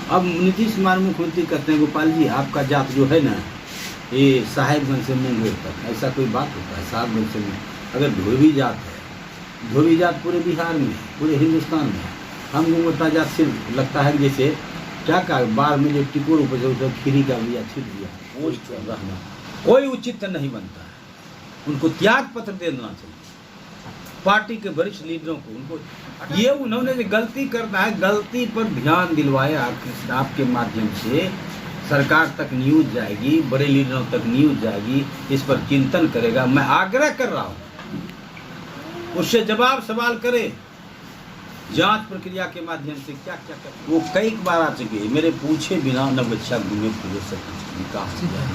अब नीतीश कुमार मुख्यमंत्री कहते हैं गोपाल जी आपका जात जो है ना ये साहेबगंज से मुंगेर तक, ऐसा कोई बात होता है? साहेबगंज से अगर धोबी जात है, धोबी जात पूरे बिहार में, पूरे हिंदुस्तान में, हम गुमता जात सिर्फ लगता है जैसे क्या का बार में जो टिकोर उपज उधर खीरी का दिया छिट दिया, वो रहना कोई उचित नहीं बनता है। उनको त्याग पत्र दे देना चाहिए पार्टी के वरिष्ठ लीडरों को। उनको ये उन्होंने जो गलती करना है, गलती पर ध्यान दिलवाए आपके माध्यम से सरकार तक न्यूज जाएगी, बड़े लीडरों तक न्यूज जाएगी, इस पर चिंतन करेगा। मैं आग्रह कर रहा हूँ उससे जवाब सवाल करे, जांच प्रक्रिया के माध्यम से क्या क्या कर। वो कई बार आ चुके हैं, मेरे पूछे बिना न बच्चा घूमे फिरे सब कुछ कहा से जाए।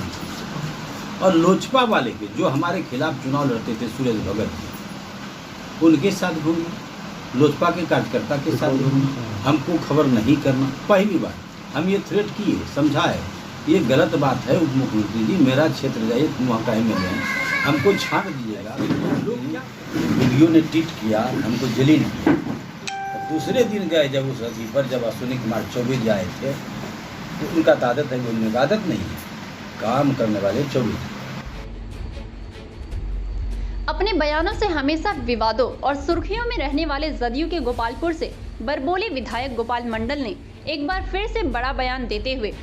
और लोजपा वाले के जो हमारे खिलाफ चुनाव लड़ते थे सुरेश भगत जी, उनके साथ घूमना, लोजपा के कार्यकर्ता के साथ घूमना, हमको खबर नहीं करना। पहली बार हम ये थ्रेट किए, समझाए, ये गलत बात है उप मुख्यमंत्री जी, मेरा क्षेत्र जाइए, तुम वहाँ का MLA हैं, हमको छांट दीजिएगा। वीडियो ने ट्वीट किया, हमको जलील किया। दूसरे दिन गए जब उस रसी पर, जब अश्विनी कुमार चौबे जी आए थे, तो उनका आदत है, बोलने का आदत नहीं है, काम करने वाले चौबे। अपने बयानों से हमेशा विवादों और सुर्खियों में रहने वाले जदयू के गोपालपुर से बरबोले विधायक गोपाल मंडल ने एक बार फिर से बड़ा बयान देते हुए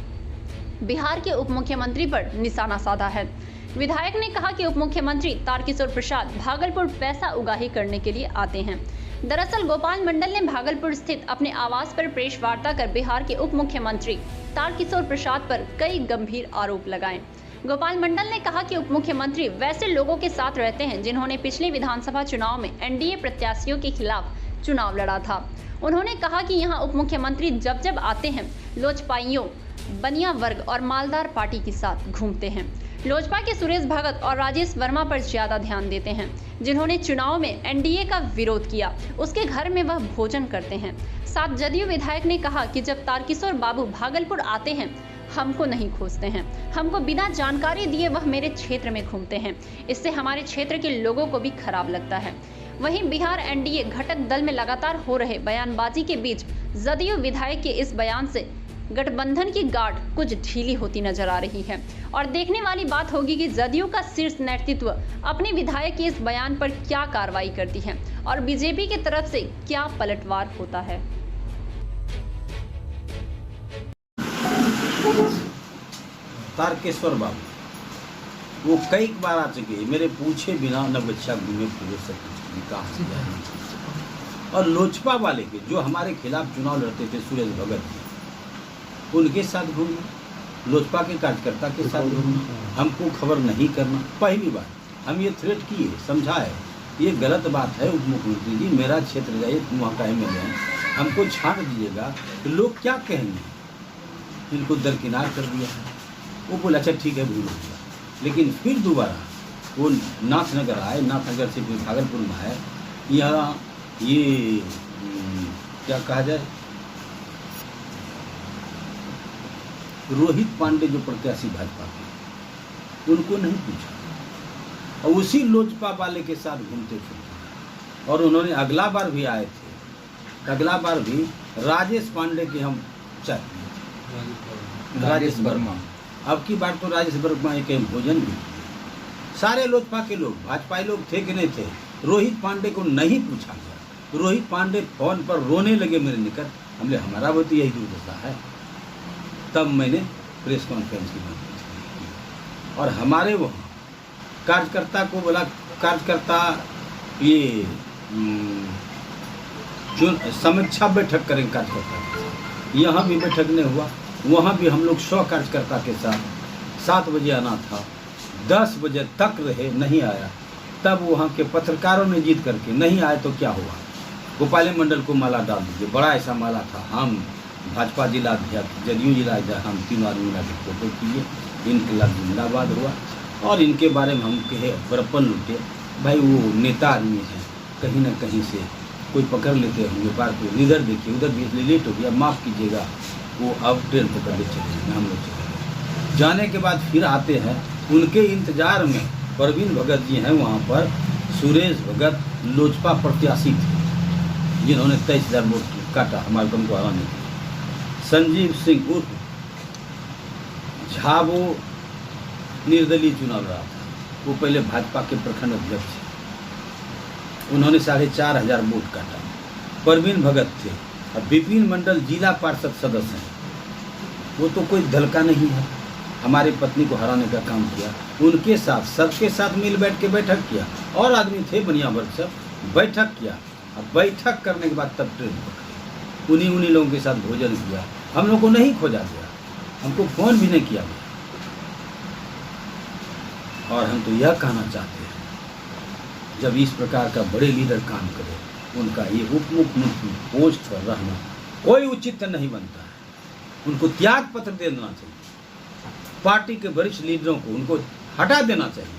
बिहार के उप मुख्यमंत्री पर निशाना साधा है। विधायक ने कहा कि उप मुख्यमंत्री तारकिशोर प्रसाद भागलपुर पैसा उगाही करने के लिए आते हैं। दरअसल गोपाल मंडल ने भागलपुर स्थित अपने आवास पर प्रेस वार्ता कर बिहार के उप मुख्यमंत्री तारकिशोर प्रसाद पर कई गंभीर आरोप लगाए। गोपाल मंडल ने कहा कि उप मुख्यमंत्री वैसे लोगों के साथ रहते हैं जिन्होंने पिछले विधानसभा चुनाव में एनडीए प्रत्याशियों के खिलाफ चुनाव लड़ा था। उन्होंने कहा कि यहां उप मुख्यमंत्री जब जब आते हैं लोजपाइयों, बनिया वर्ग और मालदार पार्टी के साथ घूमते हैं। लोजपा के सुरेश भगत और राजेश वर्मा पर ज्यादा ध्यान देते हैं, जिन्होंने चुनाव में एनडीए का विरोध किया, उसके घर में वह भोजन करते हैं। साथ जदयू विधायक ने कहा कि जब तारकिशोर बाबू भागलपुर आते हैं हमको नहीं खोजते हैं, हमको बिना जानकारी दिए वह मेरे क्षेत्र में घूमते हैं, इससे हमारे क्षेत्र के लोगों को भी खराब लगता है। वहीं बिहार एनडीए घटक दल में लगातार हो रहे बयानबाजी के बीच जदयू विधायक के इस बयान से गठबंधन की गार्ड कुछ ढीली होती नजर आ रही है और देखने वाली बात होगी कि जदयू का शीर्ष नेतृत्व अपने विधायक के इस बयान पर क्या कार्रवाई करती है और बीजेपी की तरफ से क्या पलटवार होता है। तारकेश्वर बाबू वो कई बार आ चुके हैं, मेरे पूछे बिना न बच्चा घूमे फिरे सब कुछ कहा से जाए। और लोजपा वाले के जो हमारे खिलाफ चुनाव लड़ते थे सुरेश भगत जी, उनके साथ घूमना, लोजपा के कार्यकर्ता के साथ घूमना, हमको खबर नहीं करना। पहली बार हम ये थ्रेट किए, समझाए, ये गलत बात है उप मुख्यमंत्री जी, मेरा क्षेत्र जाइए, तुम वहाँ का MLA हैं, हमको छांट दीजिएगा। तो लोग क्या कहेंगे, इनको दरकिनार कर दिया है। वो बोला अच्छा ठीक है भूल हो गया, लेकिन फिर दोबारा वो नाथनगर आए, नाथनगर से फिर भागलपुर में आए। यहाँ ये क्या कहा जाए, रोहित पांडे जो प्रत्याशी भाजपा के, उनको नहीं पूछा और उसी लोजपा वाले के साथ घूमते फिरते। और उन्होंने अगला बार भी आए थे, अगला बार भी राजेश पांडे के हम चाहिए, राजेश वर्मा, अब की बार तो राजेश वर्मा के भोजन भी किए। सारे लोजपा के लोग, भाजपाई लोग थे कि नहीं थे, रोहित पांडे को नहीं पूछा गया। रोहित पांडे फोन पर रोने लगे मेरे निकट, हमने हमारा भी तो यही दुर्दशा है। तब मैंने प्रेस कॉन्फ्रेंस की बात की और हमारे वहाँ कार्यकर्ता को बोला, कार्यकर्ता ये जो समीक्षा बैठक करेंगे कार्यकर्ता के साथ, यहाँ भी बैठक नहीं हुआ। वहाँ भी हम लोग 100 कार्यकर्ता के साथ 7 बजे आना था, 10 बजे तक रहे, नहीं आया। तब वहाँ के पत्रकारों ने जीत करके नहीं आए तो क्या हुआ, गोपाल मंडल को माला डाल दीजिए, बड़ा ऐसा माला था। हम भाजपा जिला अध्यक्ष, जदयू जिला अध्यक्ष, हम तीनों आदमी मिला के फोटो किए, इनकलाब जिंदाबाद हुआ और इनके बारे में हम कहे बड़प्पन लूटे। भाई वो नेता आदमी है, कहीं ना कहीं से कोई पकड़ लेते होंगे बार को, इधर देखिए उधर भी, इसलिए लेट हो गया, माफ़ कीजिएगा। वो अब ट्रेन पकड़ के चले गए, हम लोग चले गए। जाने के बाद फिर आते हैं, उनके इंतजार में परवीन भगत जी हैं वहाँ पर। सुरेश भगत लोजपा प्रत्याशी थे जिन्होंने 23,000 वोट काटा हमारे दम को हराने के लिए। संजीव सिंह उर्फ झा वो निर्दलीय चुनाव लड़ा था। वो पहले भाजपा के प्रखंड अध्यक्ष थे। उन्होंने 4,500 वोट काटा। परवीन भगत थे और विपिन मंडल जिला पार्षद सदस्य हैं। वो तो कोई दल का नहीं है, हमारी पत्नी को हराने का काम किया। उनके साथ सबके साथ मिल बैठ के बैठक किया, और आदमी थे बनिया वर्ग सब, बैठक किया। अब बैठक करने के बाद तब ट्रेन पकड़ी, उन्हीं लोगों के साथ भोजन किया। हम लोग को नहीं खोजा गया, हमको फोन भी नहीं किया गया। और हम तो यह कहना चाहते हैं, जब इस प्रकार का बड़े लीडर काम करे, उनका ये उप मुख्यमंत्री पोस्ट पर रहना कोई उचित नहीं बनता है। उनको त्याग पत्र दे देना चाहिए। पार्टी के वरिष्ठ लीडरों को उनको हटा देना चाहिए।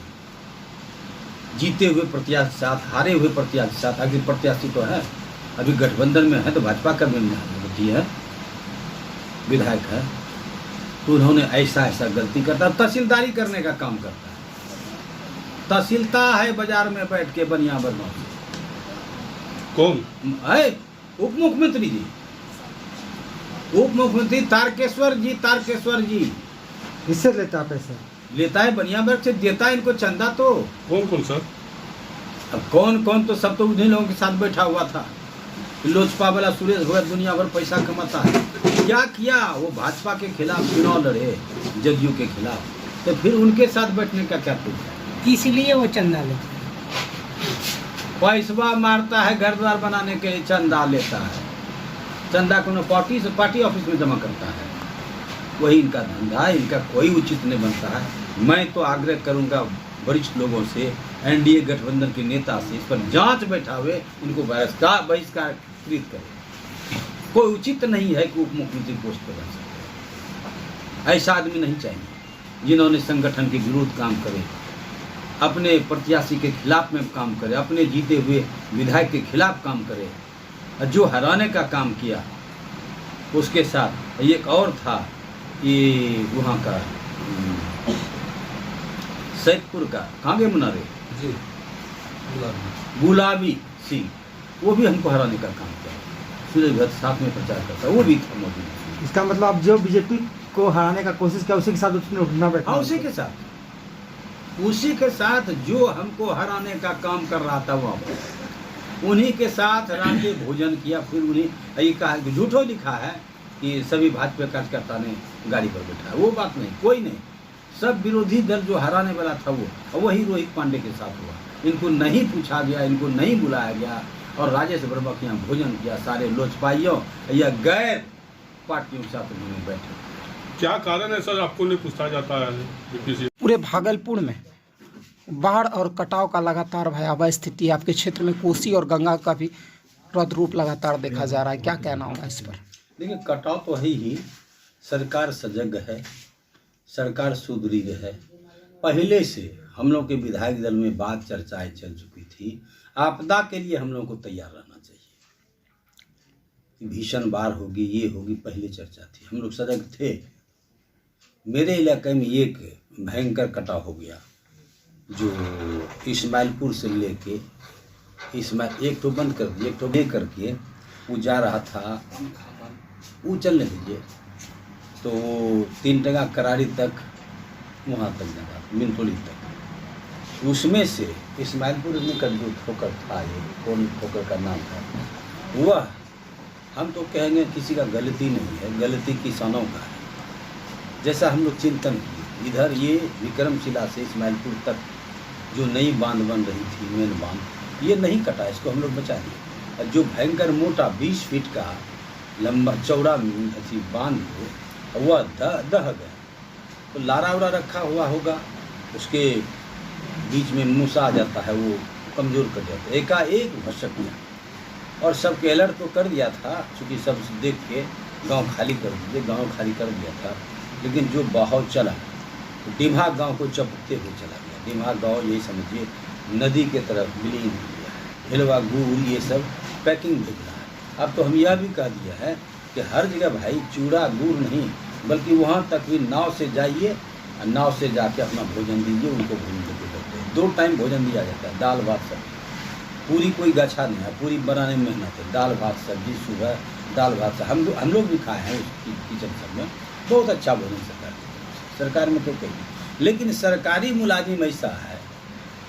जीते हुए प्रत्याशी साथ, हारे हुए प्रत्याशी साथ, आखिर प्रत्याशी तो है, अभी गठबंधन में है तो भाजपा का भी है, विधायक है, तो उन्होंने ऐसा गलती करता है। तहसीलदारी करने का काम करता है, तहसीलता है बाजार में बैठ के बनिया वर्गों से। कौन है? उप मुख्यमंत्री जी, उप मुख्यमंत्री तारकेश्वर जी। इससे लेता पैसा, लेता है बनिया वर्ग से, देता है इनको चंदा। तो कौन सर? अब कौन तो सब तो उन्हीं लोगों के साथ बैठा हुआ था। लोजपा वाला सुरेश भगत दुनिया भर पैसा कमाता है। क्या किया? वो भाजपा के खिलाफ चुनाव लड़े, जदयू के खिलाफ, तो फिर उनके साथ बैठने का क्या तुक है? इसलिए वो चंदा लेता है। पैसवा मारता है, घर द्वार बनाने के लिए चंदा लेता है। चंदा को पार्टी ऑफिस में जमा करता है, वही इनका धंधा है। इनका कोई उचित नहीं बनता है। मैं तो आग्रह करूंगा वरिष्ठ लोगों से, एनडीए गठबंधन के नेता से, इस पर जांच बैठावे, इनको बहिष्कृत करे। कोई उचित नहीं है कि उप मुख्यमंत्री पोस्ट पर बन सकते। ऐसा आदमी नहीं चाहिए जिन्होंने संगठन के विरोध काम करे, अपने प्रत्याशी के खिलाफ में काम करे, अपने जीते हुए विधायक के खिलाफ काम करे। जो हराने का काम किया उसके साथ एक और था, ये वहाँ का सैदपुर का कांगे मुनारे जी, गुलाबी सिंह, वो भी हमको हराने का काम किया। सूरज भट्ट साथ में प्रचार करता, वो भी था मौजूद। इसका मतलब आप जो बीजेपी को हराने का कोशिश किया उसी के साथ उसने उठना बैठा। हाँ, उसी के साथ जो हमको हराने का काम कर रहा था वहाँ पर, उन्हीं के साथ रात्रि भोजन किया। फिर उन्हें ये कहा कि झूठो लिखा है कि सभी भाजपा कार्यकर्ता ने गाड़ी पर बैठा। वो बात नहीं, कोई नहीं। सब विरोधी दल जो हराने वाला था वो वही रोहित पांडे के साथ हुआ। इनको नहीं पूछा गया, इनको नहीं बुलाया गया, और राजेश वर्मा के यहाँ भोजन किया। सारे लोजपाइयों या गैर पार्टियों के साथ उन्होंने बैठे। क्या कारण है सर, आपको नहीं पूछा जाता है? पूरे भागलपुर में बाढ़ और कटाव का लगातार भयावह स्थिति है। आपके क्षेत्र में कोसी और गंगा का भी रौद्र रूप लगातार देखा जा रहा है, क्या कहना होगा इस पर? देखिए, कटाव तो है ही। सरकार सजग है, सरकार सुदृढ़ है। पहले से हम लोग के विधायक दल में बात चर्चाएं चल चुकी थी। आपदा के लिए हम लोग को तैयार रहना चाहिए। भीषण बाढ़ होगी, ये होगी, पहले चर्चा थी, हम लोग सजग थे। मेरे इलाके में एक भयंकर कटाव हो गया, जो इस्माइलपुर से लेके एक तो बंद कर दिए, एक तो ले करके वो जा रहा था, वो चलने दीजिए, तो 3 टंगा करारी तक, वहाँ तक लगा, मिनटोली तक। उसमें से इस्माइलपुर में का जो ठोकर था, ये कौन ठोकर का नाम था, वह हम तो कहेंगे किसी का गलती नहीं है, गलती किसानों का है। जैसा हम लोग चिंतन किए, इधर ये विक्रमशिला से इस्माइलपुर तक जो नई बांध बन रही थी, मेन बांध, ये नहीं कटा, इसको हम लोग बचा दिए। जो भयंकर मोटा 20 फीट का लंबा चौड़ा बांध हो, वह दह गया। तो लारा उरा रखा हुआ होगा, उसके बीच में मूसा आ जाता है, वो कमज़ोर कर जाता है, एकाएक भसक गया। और सबके अलर्ट तो कर दिया था, चूँकि सब देख के गांव खाली कर दिया था। लेकिन जो बहाव चला, तो डिम्हा गांव को चपकते हुए चला गया। डिम्हा गांव यही समझिए नदी के तरफ विलीन हो गया है। हिलवा गुड़ ये सब पैकिंग भेज रहा है। अब तो हम यह भी कह दिया है कि हर जगह भाई चूड़ा गुड़ नहीं, बल्कि वहाँ तक भी नाव से जाइए, और नाव से जाके अपना भोजन दीजिए, उनको भोजन देते रहते हैं। 2 टाइम भोजन दिया जाता है, दाल भात सब्जी। पूरी कोई गच्छा नहीं है, पूरी बनाने में मेहनत है। दाल भात सब्जी सुबह दाल भात हम लोग भी खाए हैं उस किचन सब में, बहुत अच्छा भोजन सरकार में तो कहीं। लेकिन सरकारी मुलाजिम ऐसा है,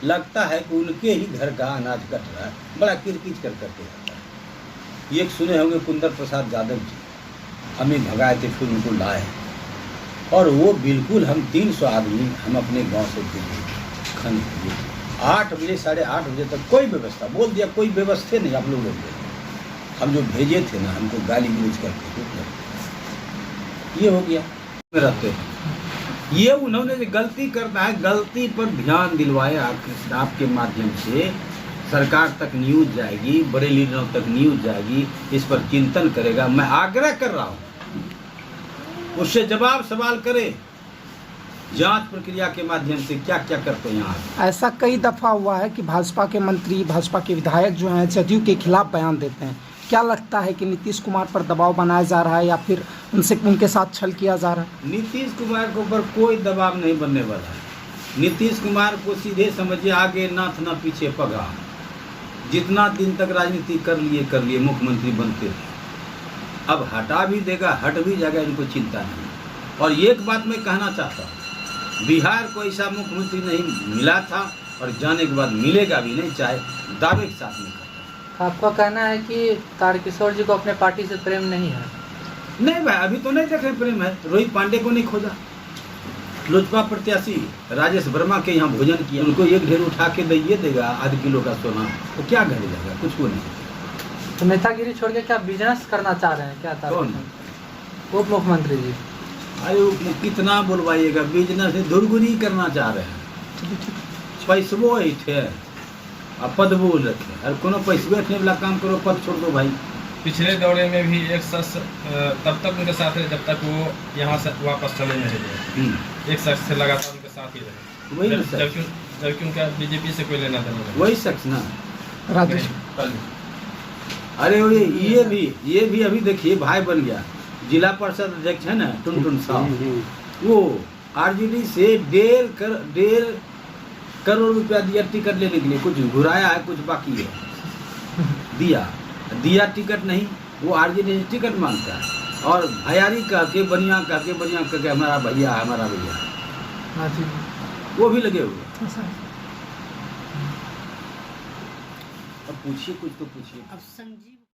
लगता है कि उनके ही घर का अनाज कट रहा है, बड़ा किरकिच करते रहता है। ये सुने होंगे कुंदर प्रसाद यादव जी, हमें भगाए थे फिर उनको लाए, और वो बिल्कुल हम 300 आदमी हम अपने गांव से भेजे खाने के लिए। 8 बजे 8:30 बजे तक कोई व्यवस्था, बोल दिया कोई व्यवस्था नहीं, आप लोग हम जो भेजे थे ना, हमको गाली गलौज करके ये हो गया रहते हैं। ये उन्होंने जो गलती करता है, गलती पर ध्यान दिलवाया आपके माध्यम से सरकार तक न्यूज़ जाएगी, बड़े लीडरों तक न्यूज़ जाएगी, इस पर चिंतन करेगा। मैं आग्रह कर रहा हूँ उससे जवाब सवाल करे, जांच प्रक्रिया के माध्यम से क्या क्या करते हैं यहाँ। ऐसा कई दफ़ा हुआ है कि भाजपा के मंत्री, भाजपा के विधायक जो हैं जदयू के खिलाफ बयान देते हैं। क्या लगता है कि नीतीश कुमार पर दबाव बनाया जा रहा है या फिर उनके साथ छल किया जा रहा है? नीतीश कुमार के ऊपर कोई दबाव नहीं बनने वाला है। नीतीश कुमार को सीधे समझिए आगे नाथ ना पीछे पगा। जितना दिन तक राजनीति कर लिए मुख्यमंत्री बनते थे, अब हटा भी देगा, हट भी जाएगा, इनको चिंता नहीं। और एक बात मैं कहना चाहता हूँ, बिहार को ऐसा मुख्यमंत्री नहीं मिला था और जाने के बाद मिलेगा भी नहीं, चाहे दावे के साथ नहीं। आपका कहना है कि तारकिशोर जी को अपने पार्टी से प्रेम नहीं है? नहीं भाई, अभी तो नहीं देखे प्रेम है। रोहित पांडे को नहीं खोजा, लोजपा प्रत्याशी राजेश वर्मा के यहाँ भोजन किया, उनको एक ढेर उठा के दे देगा आधे किलो का सोना, तो क्या घर जाएगा, कुछ को नहीं। तो नेतागिरी छोड़ के क्या बिजनेस करना चाह रहे हैं क्या? कौन? उप मुख्यमंत्री जी। अरे कितना बोलवाइएगा, बिजनेस धुरगुनी करना चाह रहे हैं, पैसबो ऐठे और पद बोल रखे, और कोनो पैसे बैठने वाला काम करो, पद छोड़ दो भाई। पिछले दौरे में भी एक शख्स तब तक उनके साथ रहे जब तक वो यहाँ से वापस चले नहीं गए। एक शख्स से लगातार उनके साथ ही रहे, वही जबकि उनका बीजेपी से कोई लेना देना नहीं। वही शख्स ना राजेश। अरे ये भी अभी देखिए भाई बन गया, जिला परिषद अध्यक्ष है ना टुनटुन साहब, वो आरजेडी से 1.5 करोड़ रुपया दिया टिकट लेने के लिए, कुछ घुराया है, कुछ बाकी है, दिया टिकट नहीं, वो आरजेडी से टिकट मांगता है, और भैयारी कह के बनिया हमारा भैया, वो भी लगे हुए। अब पूछिए, कुछ तो पूछिए। अब संजीव